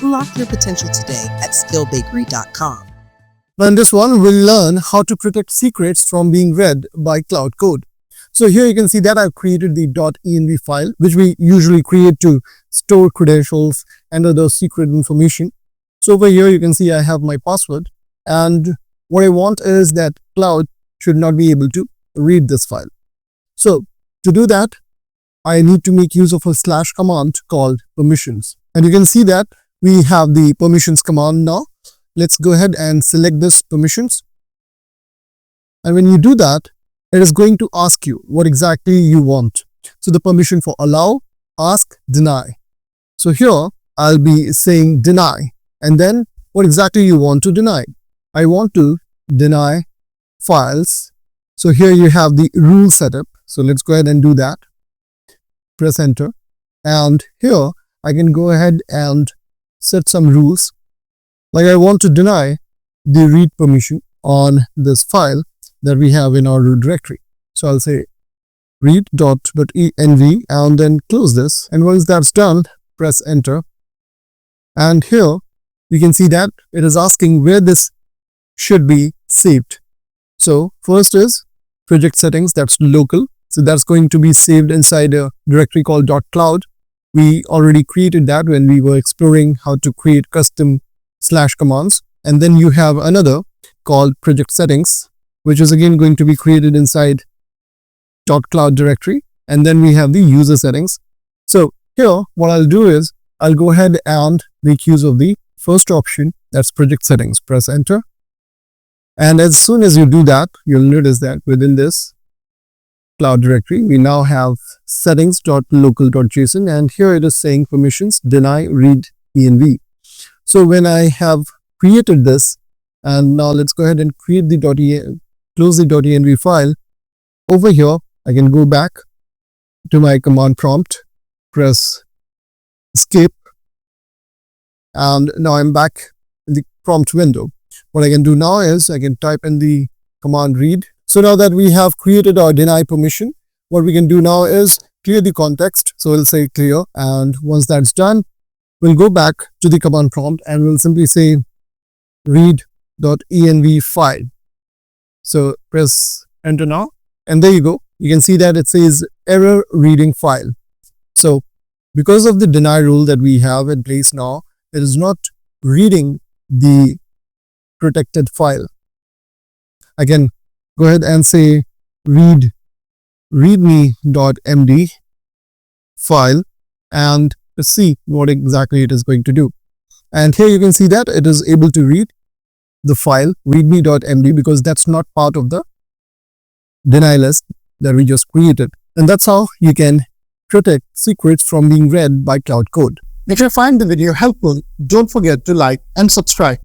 Unlock your potential today at skillbakery.com. In this one, we'll learn how to protect secrets from being read by Claude Code. So here you can see that I've created the .env file, which we usually create to store credentials and other secret information. So over here, you can see I have my password, and what I want is that Claude should not be able to read this file. So to do that, I need to make use of a slash command called permissions. And you can see that we have the permissions command now. Let's go ahead and select this permissions. And when you do that, it is going to ask you what exactly you want. So the permission for allow, ask, deny. So here I'll be saying deny, and then what exactly you want to deny. I want to deny files. So here you have the rule setup. So let's go ahead and do that. Press enter. And here I can go ahead and set some rules. Like I want to deny the read permission on this file that we have in our root directory. So I'll say read.env and then close this. And once that's done, press enter. And here you can see that it is asking where this should be saved. So first is project settings, that's local. So that's going to be saved inside a directory called .cloud. We already created that when we were exploring how to create custom slash commands. And then you have another called project settings, which is again going to be created inside .cloud directory. And then we have the user settings. So here, what I'll do is I'll go ahead and make use of the first option, that's project settings. Press enter. And as soon as you do that, you'll notice that within this cloud directory, we now have settings.local.json, and here it is saying permissions, deny, read, env. So when I have created this, and now let's go ahead and create the close the .env file. Over here, I can go back to my command prompt, press escape, and now I'm back in the prompt window. What I can do now is I can type in the command read. So now that we have created our deny permission, what we can do now is clear the context. So we'll say clear, and once that's done, we'll go back to the command prompt and we'll simply say read.env file. So press enter now, and there you go. You can see that it says error reading file. So because of the deny rule that we have in place now, it is not reading the protected file. I can go ahead and say readme.md file and see what exactly it is going to do. And here you can see that it is able to read the file readme.md because that's not part of the deny list that we just created. And that's how you can protect secrets from being read by Claude Code. If you find the video helpful, don't forget to like and subscribe.